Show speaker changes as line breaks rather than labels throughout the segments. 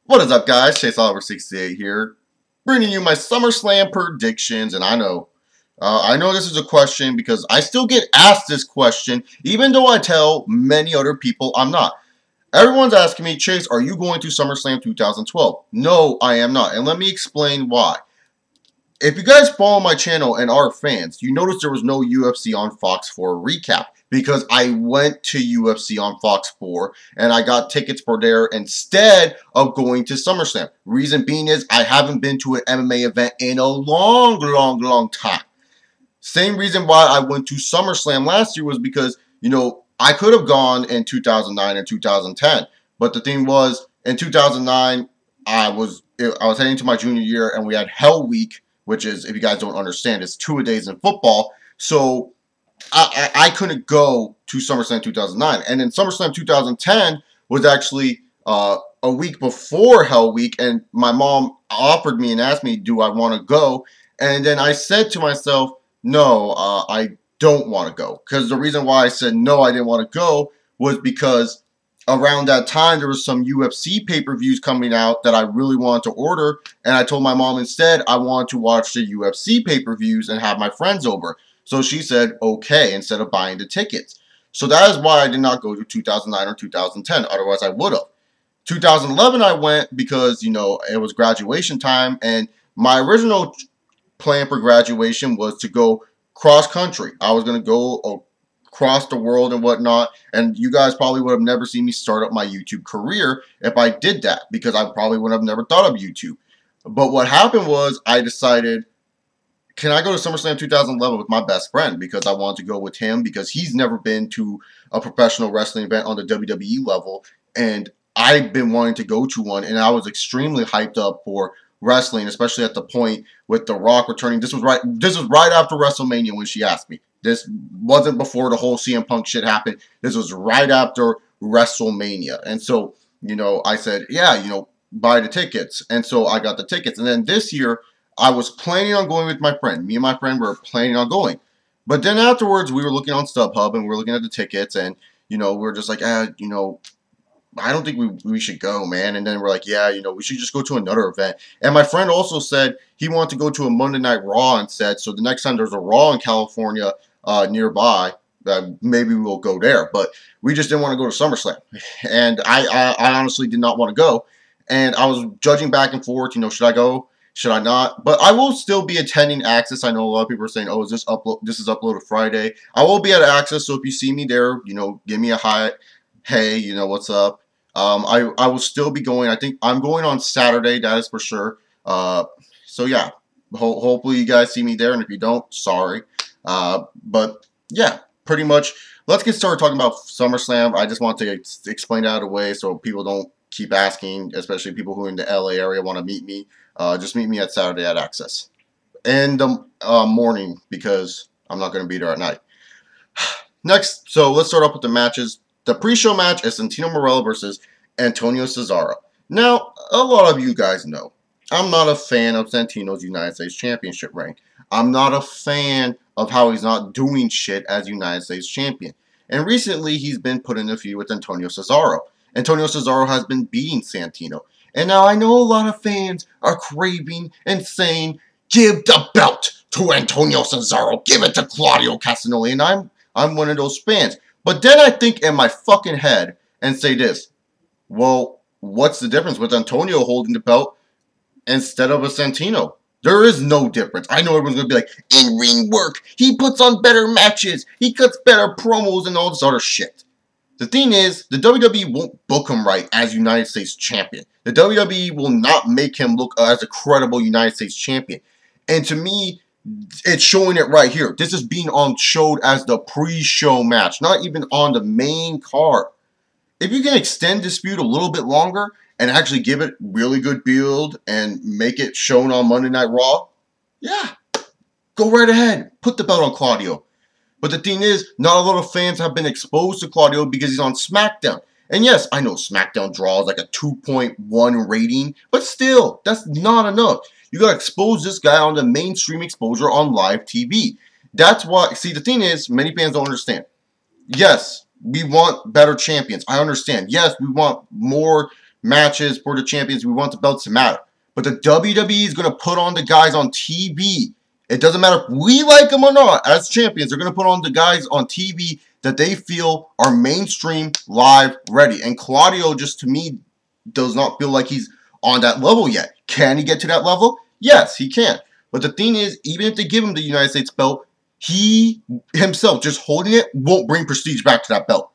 What is up, guys? Chase Oliver 68 here, bringing you my SummerSlam predictions. And I know this is a question because I still get asked this question, even though I tell many other people I'm not. Everyone's asking me, Chase, are you going to SummerSlam 2012? No, I am not, and let me explain why. If you guys follow my channel and are fans, you notice there was no UFC on Fox 4 recap because I went to UFC on Fox 4 and I got tickets for there instead of going to SummerSlam. Reason being is I haven't been to an MMA event in a long time. Same reason why I went to SummerSlam last year was because, I could have gone in 2009 and 2010, but the thing was, in 2009, I was heading to my junior year and we had Hell Week, which is, if you guys don't understand, it's 2-a-days in football. So I couldn't go to SummerSlam 2009. And then SummerSlam 2010 was actually a week before Hell Week, and my mom offered me and asked me, do I want to go? And then I said to myself, no, I don't want to go. Because the reason why I said no, I didn't want to go was because around that time, there was some UFC pay-per-views coming out that I really wanted to order, and I told my mom instead I wanted to watch the UFC pay-per-views and have my friends over. So she said, okay, instead of buying the tickets. So that is why I did not go to 2009 or 2010, otherwise I would have. 2011 I went because, it was graduation time, and my original plan for graduation was to go cross-country. I was going to go across the world and whatnot, and you guys probably would have never seen me start up my YouTube career if I did that, because I probably would have never thought of YouTube. But what happened was I decided, can I go to SummerSlam 2011 with my best friend, because I wanted to go with him because he's never been to a professional wrestling event on the WWE level, and I've been wanting to go to one, and I was extremely hyped up for wrestling, especially at the point with The Rock returning. This was right after WrestleMania when she asked me. This wasn't before the whole CM Punk shit happened. This was right after WrestleMania. And so, I said, yeah, buy the tickets. And so I got the tickets. And then this year, I was planning on going with my friend. Me and my friend were planning on going. But then afterwards, we were looking on StubHub and we were looking at the tickets. And, we were just like, I don't think we should go, man. And then we're like, yeah, we should just go to another event. And my friend also said he wanted to go to a Monday Night Raw and said, so the next time there's a Raw in California nearby, maybe we'll go there. But we just didn't want to go to SummerSlam. And I honestly did not want to go. And I was judging back and forth, should I go? Should I not? But I will still be attending Access. I know a lot of people are saying, oh, this is uploaded Friday. I will be at Access, so if you see me there, give me a hi. Hey, what's up? I will still be going. I think I'm going on Saturday, that is for sure. So yeah, hopefully you guys see me there, and if you don't, sorry. But yeah, pretty much, let's get started talking about SummerSlam. I just want to explain that out of the way so people don't keep asking, especially people who are in the LA area want to meet me. Just meet me at Saturday at Access. In the morning, because I'm not going to be there at night. Next, so let's start off with the matches. The pre-show match is Santino Marella versus Antonio Cesaro. Now, a lot of you guys know, I'm not a fan of Santino's United States Championship reign. I'm not a fan of how he's not doing shit as United States Champion. And recently, he's been put in a feud with Antonio Cesaro. Antonio Cesaro has been beating Santino. And now I know a lot of fans are craving and saying, give the belt to Antonio Cesaro. Give it to Claudio Castagnoli. And I'm one of those fans. But then I think in my fucking head and say this, well, what's the difference with Antonio holding the belt instead of a Santino? There is no difference. I know everyone's going to be like, in-ring work, he puts on better matches, he cuts better promos and all this other shit. The thing is, the WWE won't book him right as United States Champion. The WWE will not make him look as a credible United States Champion. And to me, it's showing it right here. This is being showed as the pre-show match, not even on the main card. If you can extend this feud a little bit longer and actually give it really good build and make it shown on Monday Night Raw, yeah, go right ahead. Put the belt on Claudio. But the thing is, not a lot of fans have been exposed to Claudio because he's on SmackDown. And yes, I know SmackDown draws like a 2.1 rating, but still, that's not enough. You gotta expose this guy on the mainstream exposure on live TV. That's why, see, the thing is, many fans don't understand. Yes, we want better champions. I understand. Yes, we want more matches for the champions. We want the belts to matter. But the WWE is going to put on the guys on TV. It doesn't matter if we like them or not. As champions, they're going to put on the guys on TV that they feel are mainstream, live, ready. And Claudio, just to me, does not feel like he's on that level yet. Can he get to that level? Yes, he can. But the thing is, even if they give him the United States belt, he himself, just holding it, won't bring prestige back to that belt.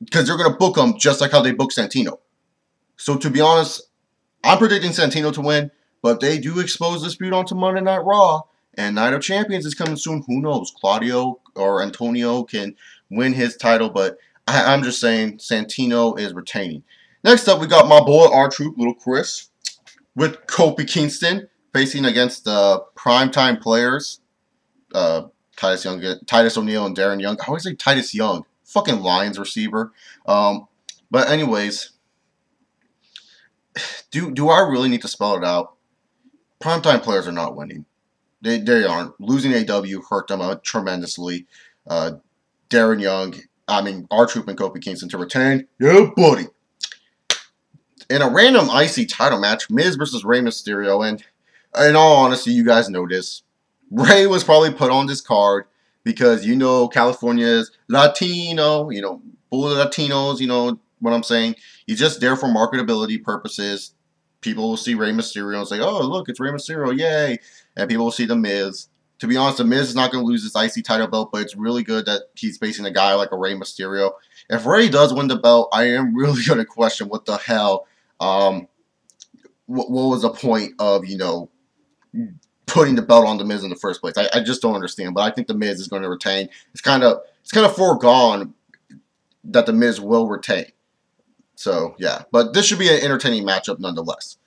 Because they're going to book him just like how they booked Santino. So to be honest, I'm predicting Santino to win. But if they do expose this feud onto Monday Night Raw, and Night of Champions is coming soon, who knows? Claudio or Antonio can win his title. But I'm just saying Santino is retaining. Next up, we got my boy R-Truth, Little Chris, with Kofi Kingston facing against the primetime players. Titus O'Neil and Darren Young. I always say Titus Young. Fucking Lions receiver. But anyways, do I really need to spell it out? Primetime players are not winning. They aren't. Losing AW hurt them tremendously. Darren Young, R-Truth and Kofi Kingston to retain. Yeah, buddy. In a random IC title match, Miz versus Rey Mysterio, and in all honesty, you guys know this. Rey was probably put on this card because, California's Latino, full of Latinos, you know what I'm saying. He's just there for marketability purposes. People will see Rey Mysterio and say, oh, look, it's Rey Mysterio, yay. And people will see The Miz. To be honest, The Miz is not going to lose his IC title belt, but it's really good that he's facing a guy like a Rey Mysterio. If Rey does win the belt, I am really going to question what the hell, what was the point of, putting the belt on The Miz in the first place. I just don't understand, but I think The Miz is going to retain. It's kind of foregone that The Miz will retain. So, yeah. But this should be an entertaining matchup nonetheless.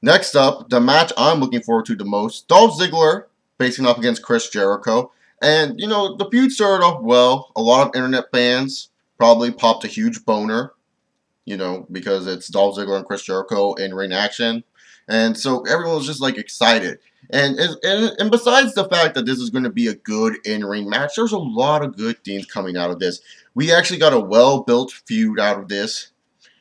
Next up, the match I'm looking forward to the most, Dolph Ziggler facing up against Chris Jericho. And, the feud started off well. A lot of internet fans probably popped a huge boner, because it's Dolph Ziggler and Chris Jericho in ring action. And so everyone was just, excited. And besides the fact that this is going to be a good in-ring match, there's a lot of good things coming out of this. We actually got a well-built feud out of this.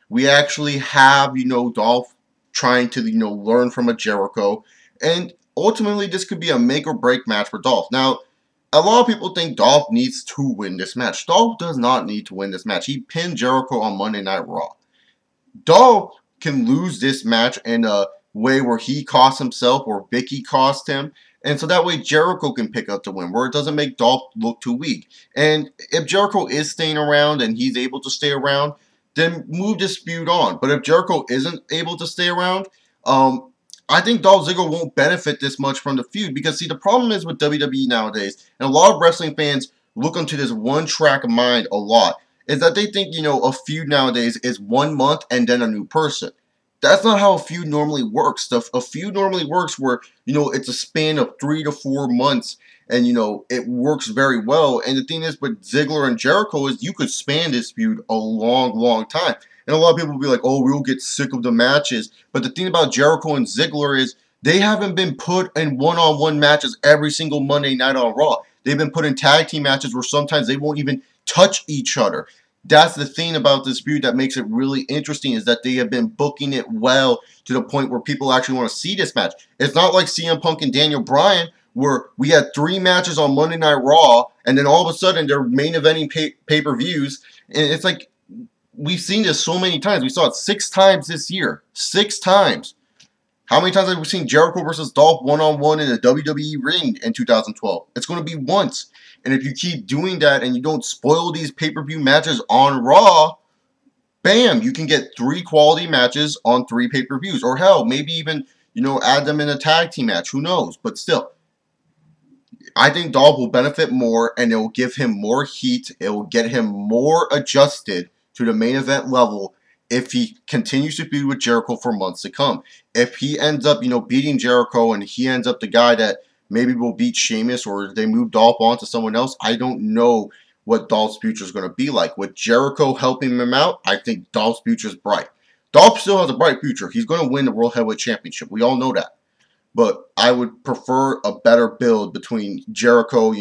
We actually have, Dolph trying to, learn from a Jericho. And ultimately, this could be a make-or-break match for Dolph. Now, a lot of people think Dolph needs to win this match. Dolph does not need to win this match. He pinned Jericho on Monday Night Raw. Dolph can lose this match in a way where he costs himself or Vicky cost him. And so that way Jericho can pick up the win, where it doesn't make Dolph look too weak. And if Jericho is staying around and he's able to stay around, then move this feud on. But if Jericho isn't able to stay around, I think Dolph Ziggler won't benefit this much from the feud. Because, see, the problem is with WWE nowadays, and a lot of wrestling fans look into this one-track mind a lot, is that they think, a feud nowadays is 1 month and then a new person. That's not how a feud normally works. A feud normally works where, it's a span of 3 to 4 months and, it works very well. And the thing is with Ziggler and Jericho is you could span this feud a long, long time. And a lot of people will be like, oh, we'll get sick of the matches. But the thing about Jericho and Ziggler is they haven't been put in one-on-one matches every single Monday night on Raw. They've been put in tag team matches where sometimes they won't even touch each other. That's the thing about this feud that makes it really interesting, is that they have been booking it well to the point where people actually want to see this match. It's not like CM Punk and Daniel Bryan, where we had 3 matches on Monday Night Raw, and then all of a sudden they're main eventing pay-per-views. And it's like, we've seen this so many times. We saw it 6 times this year. 6 times. How many times have we seen Jericho versus Dolph one-on-one in a WWE ring in 2012? It's going to be once. And if you keep doing that and you don't spoil these pay-per-view matches on Raw, bam, you can get 3 quality matches on 3 pay-per-views. Or hell, maybe even, add them in a tag team match. Who knows? But still, I think Dolph will benefit more, and it will give him more heat. It will get him more adjusted to the main event level if he continues to feud with Jericho for months to come. If he ends up, beating Jericho, and he ends up the guy that maybe will beat Sheamus, or they move Dolph on to someone else, I don't know what Dolph's future is going to be like. With Jericho helping him out, I think Dolph's future is bright. Dolph still has a bright future. He's going to win the World Heavyweight Championship. We all know that. But I would prefer a better build between Jericho,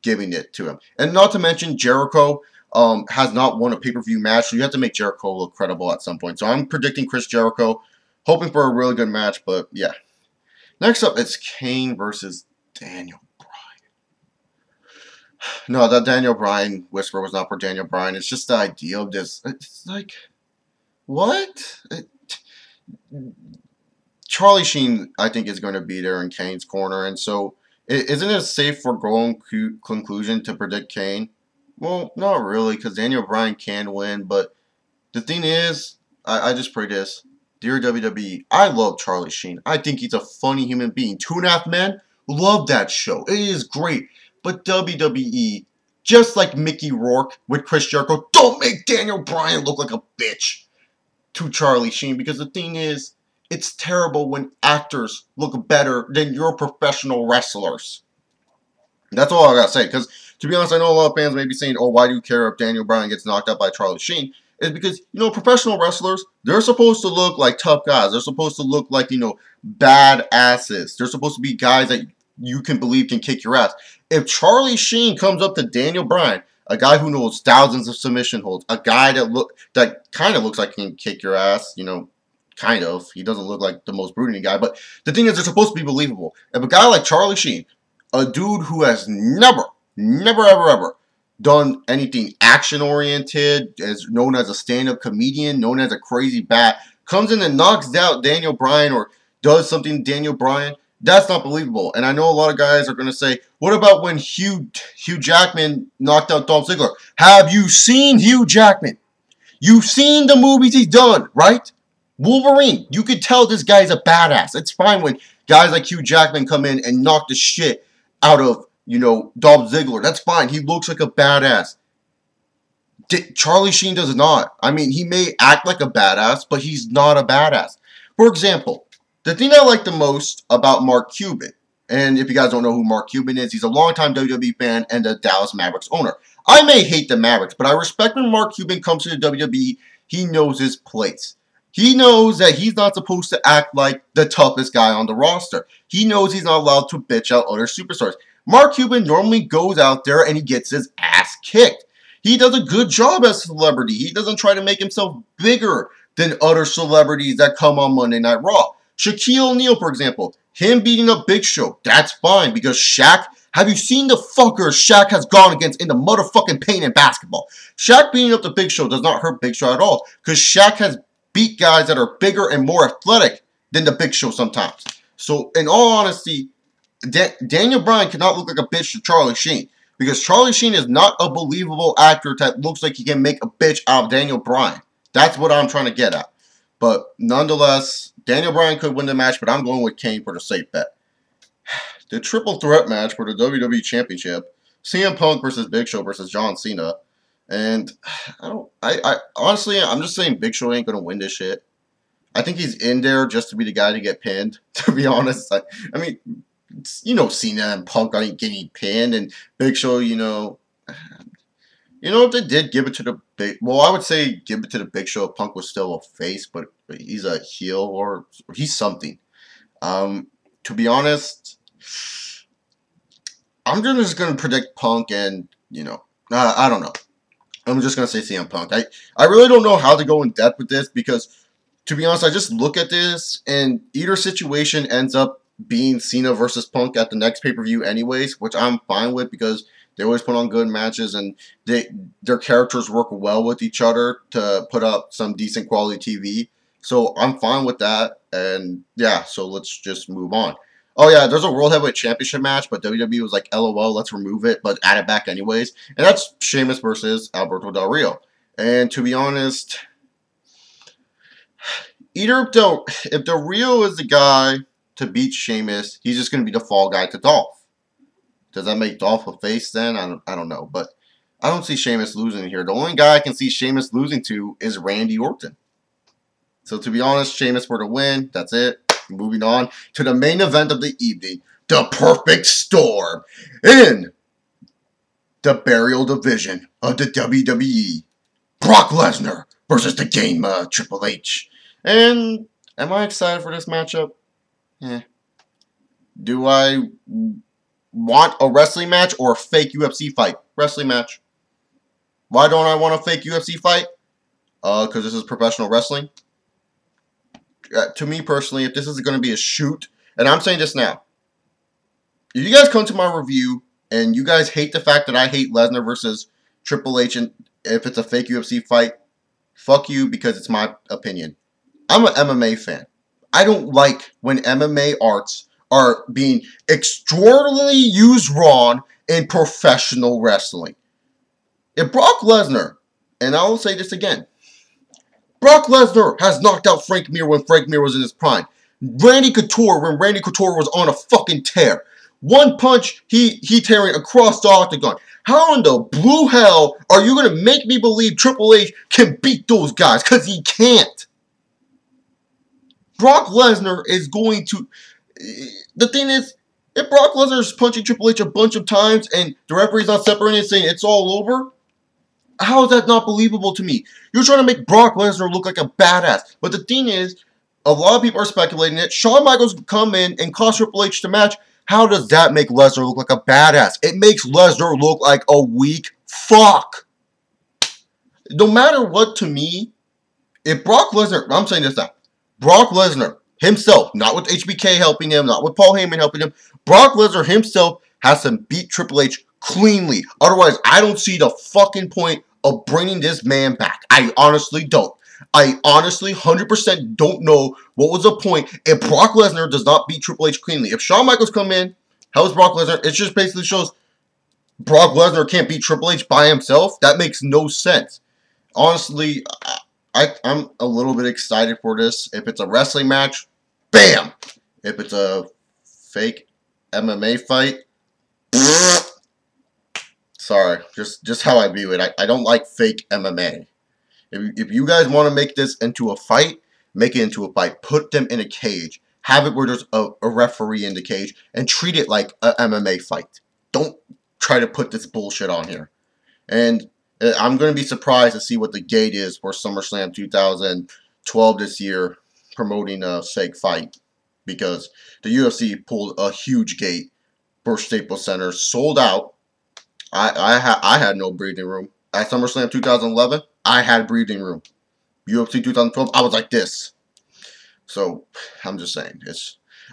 giving it to him. And not to mention Jericho, has not won a pay-per-view match, so you have to make Jericho look credible at some point. So I'm predicting Chris Jericho, hoping for a really good match, but yeah. Next up, it's Kane versus Daniel. No, that Daniel Bryan whisper was not for Daniel Bryan. It's just the idea of this. It's like, what? Charlie Sheen, I think, is going to be there in Kane's corner. And so, isn't it a safe foregone conclusion to predict Kane? Well, not really, because Daniel Bryan can win. But the thing is, I just pray this. Dear WWE, I love Charlie Sheen. I think he's a funny human being. 2.5 Men, love that show. It is great. But WWE, just like Mickey Rourke with Chris Jericho, don't make Daniel Bryan look like a bitch to Charlie Sheen. Because the thing is, it's terrible when actors look better than your professional wrestlers. That's all I gotta say. Because, to be honest, I know a lot of fans may be saying, oh, why do you care if Daniel Bryan gets knocked out by Charlie Sheen? It's because, you know, professional wrestlers, they're supposed to look like tough guys. They're supposed to look like, you know, bad asses. They're supposed to be guys that you can believe can kick your ass. If Charlie Sheen comes up to Daniel Bryan, a guy who knows thousands of submission holds, a guy that kind of looks like he can kick your ass, you know, kind of. He doesn't look like the most brooding guy, but the thing is, they're supposed to be believable. If a guy like Charlie Sheen, a dude who has never, ever done anything action-oriented, is known as a stand-up comedian, known as a crazy bat, comes in and knocks out Daniel Bryan or does something to Daniel Bryan, that's not believable. And I know a lot of guys are going to say, what about when Hugh Jackman knocked out Dolph Ziggler? Have you seen Hugh Jackman? You've seen the movies he's done, right? Wolverine, you could tell this guy's a badass. It's fine when guys like Hugh Jackman come in and knock the shit out of, you know, Dolph Ziggler. That's fine. He looks like a badass. Charlie Sheen does not. I mean, he may act like a badass, but he's not a badass. For example, the thing I like the most about Mark Cuban, and if you guys don't know who Mark Cuban is, he's a longtime WWE fan and the Dallas Mavericks owner. I may hate the Mavericks, but I respect when Mark Cuban comes to the WWE, he knows his place. He knows that he's not supposed to act like the toughest guy on the roster. He knows he's not allowed to bitch out other superstars. Mark Cuban normally goes out there and he gets his ass kicked. He does a good job as a celebrity. He doesn't try to make himself bigger than other celebrities that come on Monday Night Raw. Shaquille O'Neal, for example, him beating up Big Show, that's fine because Shaq, have you seen the fuckers Shaq has gone against in the motherfucking paint in basketball? Shaq beating up the Big Show does not hurt Big Show at all because Shaq has beat guys that are bigger and more athletic than the Big Show sometimes. So, in all honesty, Daniel Bryan cannot look like a bitch to Charlie Sheen because Charlie Sheen is not a believable actor that looks like he can make a bitch out of Daniel Bryan. That's what I'm trying to get at. But nonetheless, Daniel Bryan could win the match, but I'm going with Kane for the safe bet. The triple threat match for the WWE Championship, CM Punk versus Big Show versus John Cena. And I honestly, I'm just saying Big Show ain't going to win this shit. I think he's in there just to be the guy to get pinned, to be honest. I mean, you know, Cena and Punk ain't getting pinned, and Big Show, you know, if they did give it to the Big, well, I would say give it to the Big Show if Punk was still a face, but he's a heel or he's something. To be honest, I'm just going to predict Punk and, you know, I don't know. I'm just going to say CM Punk. I really don't know how to go in depth with this because, to be honest, I just look at this and either situation ends up being Cena versus Punk at the next pay-per-view anyways, which I'm fine with because they always put on good matches and their characters work well with each other to put up some decent quality TV. So I'm fine with that. And yeah, so let's just move on. Oh yeah, there's a World Heavyweight Championship match, but WWE was like, LOL, let's remove it, but add it back anyways. And that's Sheamus versus Alberto Del Rio. And to be honest, either if Del Rio is the guy to beat Sheamus, he's just going to be the fall guy to Dolph. Does that make Dolph a face then? I don't know, but I don't see Sheamus losing here. The only guy I can see Sheamus losing to is Randy Orton. So to be honest, Sheamus for the win. That's it. Moving on to the main event of the evening, the Perfect Storm in the Burial Division of the WWE. Brock Lesnar versus the Game Triple H. And am I excited for this matchup? Do I want a wrestling match or a fake UFC fight? Wrestling match. Why don't I want a fake UFC fight? Because this is professional wrestling. To me personally, if this is going to be a shoot, and I'm saying this now, if you guys come to my review and you guys hate the fact that I hate Lesnar versus Triple H, and if it's a fake UFC fight, fuck you, because it's my opinion. I'm an MMA fan. I don't like when MMA arts are being extraordinarily used wrong in professional wrestling. If Brock Lesnar, and I will say this again, Brock Lesnar has knocked out Frank Mir when Frank Mir was in his prime. Randy Couture when Randy Couture was on a fucking tear. One punch, he tearing across the octagon. How in the blue hell are you going to make me believe Triple H can beat those guys? Because he can't. Brock Lesnar is going to... The thing is, if Brock Lesnar is punching Triple H a bunch of times and the referee's not separating and saying it's all over, how is that not believable to me? You're trying to make Brock Lesnar look like a badass. But the thing is, a lot of people are speculating it. Shawn Michaels would come in and cost Triple H the match. How does that make Lesnar look like a badass? It makes Lesnar look like a weak fuck. No matter what, to me, if Brock Lesnar, I'm saying this now, Brock Lesnar himself, not with HBK helping him, not with Paul Heyman helping him, Brock Lesnar himself has to beat Triple H cleanly. Otherwise, I don't see the fucking point of bringing this man back. I honestly don't. I honestly 100% don't know what was the point if Brock Lesnar does not beat Triple H cleanly. If Shawn Michaels come in, how is Brock Lesnar? It just basically shows Brock Lesnar can't beat Triple H by himself. That makes no sense. Honestly, I'm a little bit excited for this. If it's a wrestling match, bam! If it's a fake MMA fight, sorry, just how I view it. I don't like fake MMA. If you guys want to make this into a fight, make it into a fight. Put them in a cage. Have it where there's a referee in the cage and treat it like an MMA fight. Don't try to put this bullshit on here. And I'm going to be surprised to see what the gate is for SummerSlam 2012 this year promoting a fake fight. Because the UFC pulled a huge gate for Staples Center. Sold out. I had no breathing room. At SummerSlam 2011, I had breathing room. UFC 2012, I was like this. So, I'm just saying.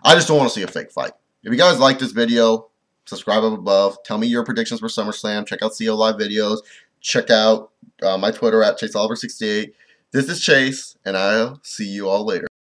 I just don't want to see a fake fight. If you guys like this video, subscribe up above. Tell me your predictions for SummerSlam. Check out CO Live videos. Check out my Twitter at ChaseOliver68. This is Chase, and I'll see you all later.